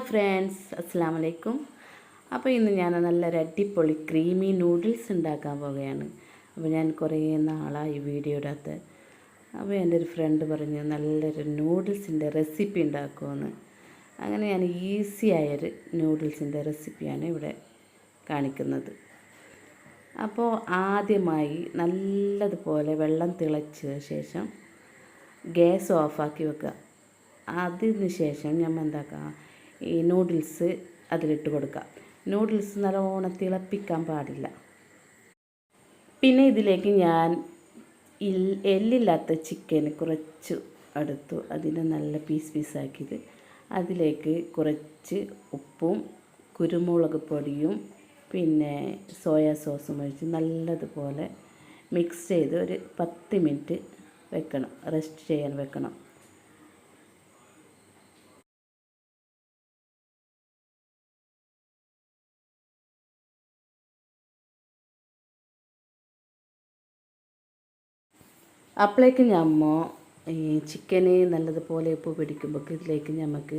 Friends, അസ്സാം വലൈക്കും. അപ്പോൾ ഇന്ന് ഞാൻ നല്ലൊരു അടിപൊളി ക്രീമി നൂഡിൽസ് ഉണ്ടാക്കാൻ പോവുകയാണ്. അപ്പോൾ ഞാൻ കുറേ നാളായി വീഡിയോ ഇടാത്ത. അപ്പോൾ എൻ്റെ ഒരു ഫ്രണ്ട് പറഞ്ഞു നല്ലൊരു നൂഡിൽസിൻ്റെ റെസിപ്പി ഉണ്ടാക്കുമെന്ന്. അങ്ങനെ ഞാൻ ഈസി ആയൊരു നൂഡിൽസിൻ്റെ റെസിപ്പിയാണ് ഇവിടെ കാണിക്കുന്നത്. അപ്പോൾ ആദ്യമായി നല്ലതുപോലെ വെള്ളം തിളച്ച ശേഷം ഗ്യാസ് ഓഫാക്കി വെക്കുക. അതിന് ശേഷം നമ്മൾ എന്താക്കുക, ഈ നൂഡിൽസ് അതിലിട്ട് കൊടുക്കുക. നൂഡിൽസ് നല്ലോണം തിളപ്പിക്കാൻ പാടില്ല. പിന്നെ ഇതിലേക്ക് ഞാൻ എല്ലില്ലാത്ത ചിക്കൻ കുറച്ച് എടുത്തു, അതിനെ നല്ല പീസാക്കിയത് അതിലേക്ക് കുറച്ച് ഉപ്പും കുരുമുളക് പൊടിയും പിന്നെ സോയാ സോസും ഒഴിച്ച് നല്ലതുപോലെ മിക്സ് ചെയ്ത് ഒരു 10 മിനിറ്റ് വെക്കണം, റെസ്റ്റ് ചെയ്യാൻ വെക്കണം. അപ്പോഴേക്ക് ഈ ചിക്കന് നല്ലതുപോലെ ഉപ്പ് പിടിക്കുമ്പോൾ ഇതിലേക്ക് നമുക്ക്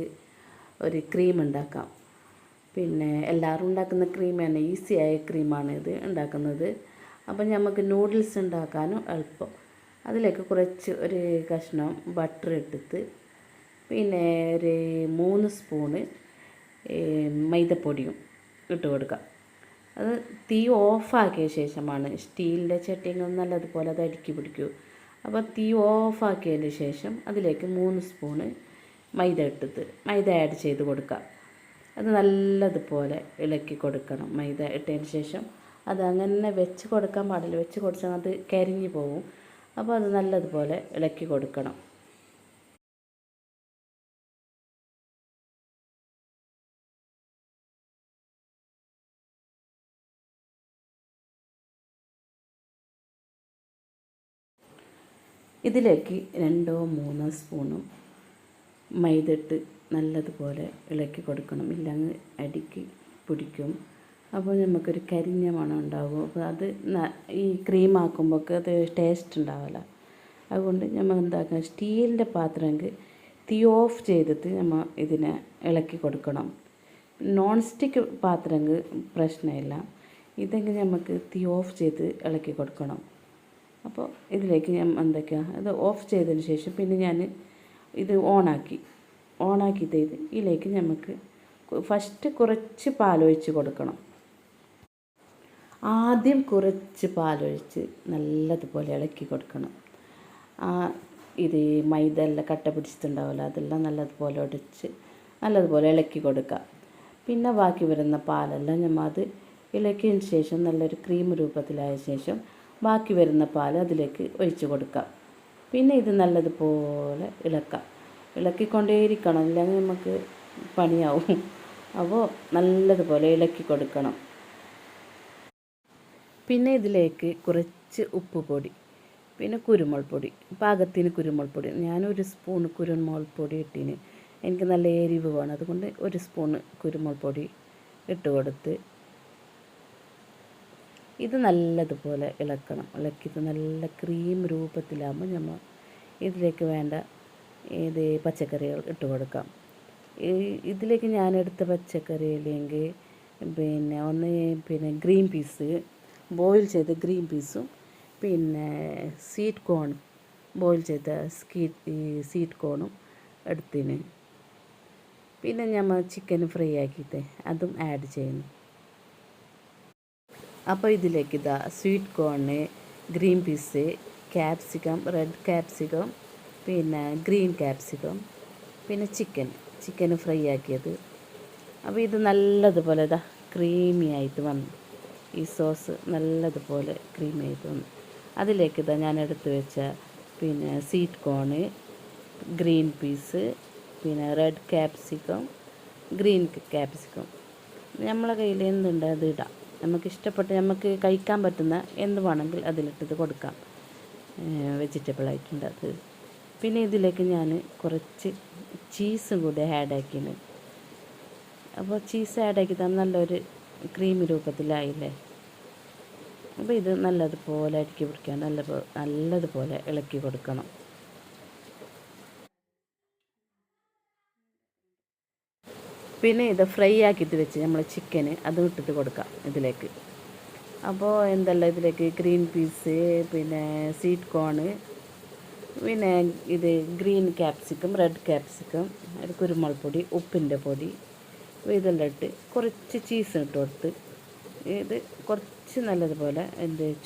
ഒരു ക്രീം ഉണ്ടാക്കാം. പിന്നെ എല്ലാവരും ഉണ്ടാക്കുന്ന ക്രീമാണ്, ഈസിയായ ക്രീമാണ് ഇത് ഉണ്ടാക്കുന്നത്. അപ്പം നമുക്ക് നൂഡിൽസ് ഉണ്ടാക്കാനും എളുപ്പം. അതിലേക്ക് കുറച്ച് ഒരു കഷ്ണം ബട്ടർ എടുത്ത് പിന്നെ ഒരു 3 സ്പൂണ് മൈദപ്പൊടിയും ഇട്ട് കൊടുക്കാം. അത് തീ ഓഫാക്കിയ ശേഷമാണ്, സ്റ്റീലിൻ്റെ ചട്ടിയെങ്കിൽ നല്ലതുപോലെ അത് അടുക്കി പിടിക്കൂ. അപ്പോൾ തീ ഓഫാക്കിയതിന് ശേഷം അതിലേക്ക് 3 സ്പൂണ് മൈദ ആഡ് ചെയ്ത് കൊടുക്കുക. അത് നല്ലതുപോലെ ഇളക്കി കൊടുക്കണം. മൈദ ഇട്ടതിന് ശേഷം അത് അങ്ങനെ വെച്ച് കൊടുക്കാൻ പാടില്ല, വെച്ച് കൊടുത്താൽ അത് കരിഞ്ഞു പോകും. അപ്പോൾ അത് നല്ലതുപോലെ ഇളക്കി കൊടുക്കണം. ഇതിലേക്ക് 2-3 സ്പൂണും മൈദ ഇട്ട് നല്ലതുപോലെ ഇളക്കി കൊടുക്കണം, ഇല്ലെങ്കിൽ അടിക്ക് പിടിക്കും. അപ്പോൾ നമുക്കൊരു കരിഞ്ഞ മണം ഉണ്ടാകും. അപ്പോൾ അത് ഈ ക്രീം ആക്കുമ്പോൾ അത് ടേസ്റ്റ് ഉണ്ടാവില്ല. അതുകൊണ്ട് നമ്മൾ എന്താക്കുക, സ്റ്റീലിൻ്റെ പാത്രമെങ്കിൽ തീ ഓഫ് ചെയ്തിട്ട് നമ്മൾ ഇതിനെ ഇളക്കി കൊടുക്കണം. നോൺ സ്റ്റിക്ക് പാത്രമെങ്കിൽ പ്രശ്നമില്ല, ഇതെങ്കിൽ നമുക്ക് തീ ഓഫ് ചെയ്ത് ഇളക്കി കൊടുക്കണം. അപ്പോൾ ഇതിലേക്ക് ഞാൻ എന്തൊക്കെയാണ്, ഇത് ഓഫ് ചെയ്തതിന് ശേഷം പിന്നെ ഞാൻ ഇത് ഓണാക്കിയിട്ട് ഇതിലേക്ക് നമുക്ക് ഫസ്റ്റ് കുറച്ച് പാലൊഴിച്ച് കൊടുക്കണം. ആദ്യം കുറച്ച് പാലൊഴിച്ച് നല്ലതുപോലെ ഇളക്കി കൊടുക്കണം. ഇത് മൈദ എല്ലാം കട്ട പിടിച്ചിട്ടുണ്ടാവില്ല, അതെല്ലാം നല്ലതുപോലെ ഒടിച്ച് നല്ലതുപോലെ ഇളക്കി കൊടുക്കുക. പിന്നെ ബാക്കി വരുന്ന പാലെല്ലാം നമ്മൾ അത് ഇളക്കിയതിന് ശേഷം നല്ലൊരു ക്രീം രൂപത്തിലായ ശേഷം ബാക്കി വരുന്ന പാൽ അതിലേക്ക് ഒഴിച്ച് കൊടുക്കാം. പിന്നെ ഇത് നല്ലതുപോലെ ഇളക്കിക്കൊണ്ടേയിരിക്കണം, ഇല്ലെങ്കിൽ നമുക്ക് പണിയാവും. അപ്പോൾ നല്ലതുപോലെ ഇളക്കി കൊടുക്കണം. പിന്നെ ഇതിലേക്ക് കുറച്ച് ഉപ്പ് പൊടി, പിന്നെ കുരുമുളക് പൊടി, പാകത്തിന് കുരുമുളക് പൊടി. ഞാനൊരു സ്പൂൺ കുരുമുളക് പൊടി ഇട്ടിന്, എനിക്ക് നല്ല എരിവ് വേണം, അതുകൊണ്ട് 1 സ്പൂൺ കുരുമുളക് പൊടി ഇട്ട് കൊടുത്ത് ഇത് നല്ലതുപോലെ ഇളക്കിയിട്ട് നല്ല ക്രീം രൂപത്തിലാകുമ്പോൾ നമ്മൾ ഇതിലേക്ക് വേണ്ട പച്ചക്കറികൾ ഇട്ട് കൊടുക്കാം. ഇതിലേക്ക് ഞാനെടുത്ത പച്ചക്കറിയില്ലെങ്കിൽ പിന്നെ ഗ്രീൻ പീസ്, ബോയിൽ ചെയ്ത ഗ്രീൻ പീസും പിന്നെ സ്വീറ്റ് കോൺ, ബോയിൽ ചെയ്ത സ്വീറ്റ് കോണും എടുത്തിന്. പിന്നെ നമ്മൾ ചിക്കൻ ഫ്രൈ ആക്കിയിട്ട് അതും ആഡ് ചെയ്യുന്നു. അപ്പോൾ ഇതിലേക്ക് sweet cone, green peas, capsicum, red capsicum, പിന്നെ ഗ്രീൻ ക്യാപ്സിക്കം, പിന്നെ ചിക്കൻ ഫ്രൈ ആക്കിയത്. അപ്പോൾ ഇത് നല്ലതുപോലെ ക്രീമി ആയിട്ട് വന്നു. ഈ സോസ് നല്ലതുപോലെ ക്രീമി ആയിട്ട് വന്നു. അതിലേക്ക് ഞാൻ എടുത്ത് വെച്ച പിന്നെ സ്വീറ്റ് കോണ്, ഗ്രീൻ പീസ്, പിന്നെ റെഡ് ക്യാപ്സിക്കം, ഗ്രീൻ ക്യാപ്സിക്കം, നമ്മളെ കയ്യിൽ എന്തുണ്ട് അത് ഇടാം. നമുക്കിഷ്ടപ്പെട്ട് നമുക്ക് കഴിക്കാൻ പറ്റുന്ന എന്ത് വേണമെങ്കിൽ അതിലിട്ടത് കൊടുക്കാം, വെജിറ്റബിളായിട്ടുണ്ട് അത്. പിന്നെ ഇതിലേക്ക് ഞാൻ കുറച്ച് ചീസും കൂടി ആഡാക്കിയാണ്. അപ്പോൾ ചീസ് ആഡാക്കി നല്ലൊരു ക്രീം രൂപത്തിലായില്ലേ. അപ്പോൾ ഇത് നല്ലതുപോലെ അടുക്കി പിടിക്കാൻ നല്ലതുപോലെ ഇളക്കി കൊടുക്കണം. പിന്നെ ഇത് ഫ്രൈ ആക്കിയിട്ട് വെച്ച് നമ്മൾ ചിക്കന് അതും ഇട്ടിട്ട് കൊടുക്കാം ഇതിലേക്ക്. അപ്പോൾ എന്തെല്ലാം ഇതിലേക്ക് ഗ്രീൻ പീസ്, പിന്നെ സ്വീറ്റ് കോണ്, പിന്നെ ഇത് ഗ്രീൻ ക്യാപ്സിക്കം, റെഡ് ക്യാപ്സിക്കം, അത് കുരുമുളക് പൊടി, ഉപ്പിൻ്റെ പൊടി, ഇതെല്ലാം ഇട്ട് കുറച്ച് ചീസ് ഇട്ട് കൊടുത്ത് ഇത് കുറച്ച് നല്ലതുപോലെ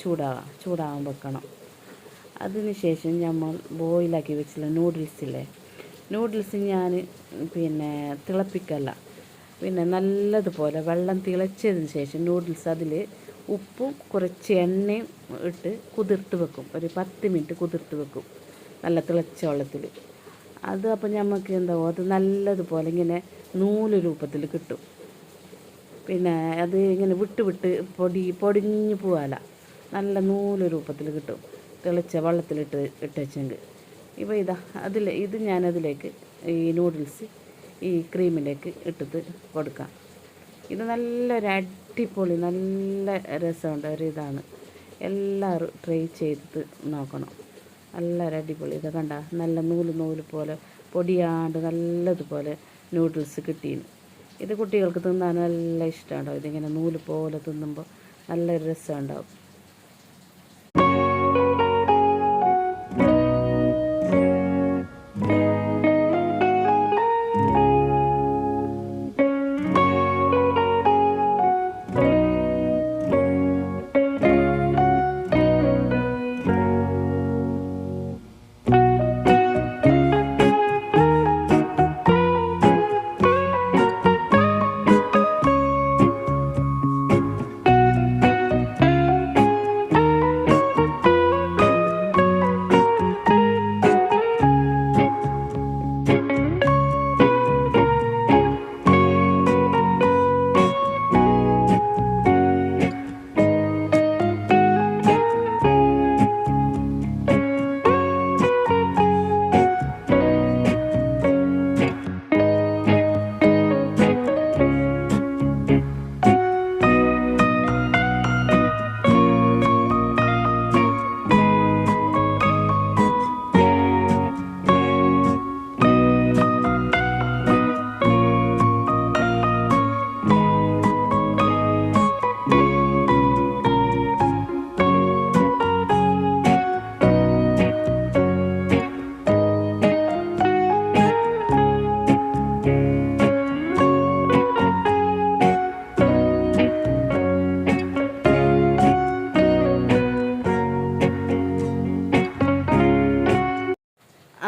ചൂടാകാൻ വെക്കണം. അതിന് ശേഷം നമ്മൾ ബോയിലാക്കി വെച്ചില്ല നൂഡിൽസ് ഞാൻ പിന്നെ തിളപ്പിക്കല്ല, പിന്നെ നല്ലതുപോലെ വെള്ളം തിളച്ചതിന് ശേഷം നൂഡിൽസ് അതിൽ ഉപ്പും കുറച്ച് എണ്ണയും ഇട്ട് കുതിർത്ത് വെക്കും. ഒരു 10 മിനിറ്റ് കുതിർത്ത് വെക്കും നല്ല തിളച്ച വെള്ളത്തിൽ. അത് അപ്പോൾ നമുക്ക് എന്താവും, അത് നല്ലതുപോലെ ഇങ്ങനെ നൂല് രൂപത്തിൽ കിട്ടും. പിന്നെ അത് ഇങ്ങനെ വിട്ട് പൊടിഞ്ഞു പോകാല, നല്ല നൂല് രൂപത്തിൽ കിട്ടും തിളച്ച വെള്ളത്തിലിട്ട് വെച്ചെങ്കിൽ. ഇപ്പോൾ ഇത് ഞാനതിലേക്ക് ഈ നൂഡിൽസ് ഈ ക്രീമിലേക്ക് ഇട്ടിട്ട് കൊടുക്കാം. ഇത് നല്ലൊരു അടിപൊളി നല്ല രസമുണ്ട് ഒരിതാണ്. എല്ലാവരും ട്രൈ ചെയ്തിട്ട് നോക്കണം. നല്ലൊരു അടിപൊളി. ഇത് കണ്ട നല്ല നൂല് പോലെ പൊടിയാണ്ട് നല്ലതുപോലെ നൂഡിൽസ് കിട്ടീന്. ഇത് കുട്ടികൾക്ക് തിന്നാൻ നല്ല ഇഷ്ടമുണ്ടാവും. ഇതിങ്ങനെ നൂല് പോലെ തിന്നുമ്പോൾ നല്ലൊരു രസമുണ്ടാവും.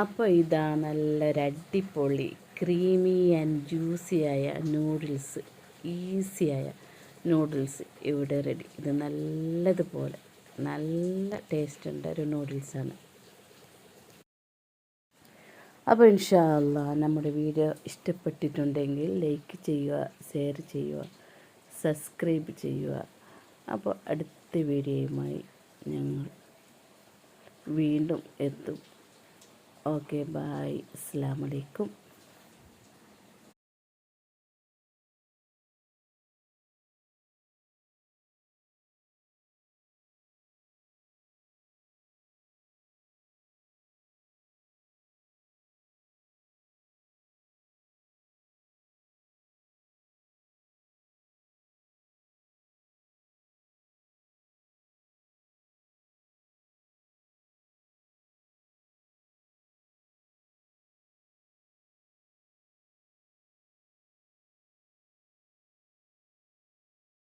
അപ്പോൾ ഇതാ നല്ലൊരു അടിപൊളി ക്രീമി ആൻഡ് ജ്യൂസിയായ നൂഡിൽസ്, ഈസിയായ നൂഡിൽസ് ഇവിടെ റെഡി. ഇത് നല്ലതുപോലെ നല്ല ടേസ്റ്റ് ഉണ്ട് ഒരു നൂഡിൽസാണ്. അപ്പോൾ ഇൻഷാ അല്ലാഹ് നമ്മുടെ വീഡിയോ ഇഷ്ടപ്പെട്ടിട്ടുണ്ടെങ്കിൽ ലൈക്ക് ചെയ്യുക, ഷെയർ ചെയ്യുക, സബ്സ്ക്രൈബ് ചെയ്യുക. അപ്പോൾ അടുത്ത വീഡിയോയുമായി ഞങ്ങൾ വീണ്ടും എത്തും. ഓക്കെ, ബായ്, അസ്സലാമു അലൈക്കും.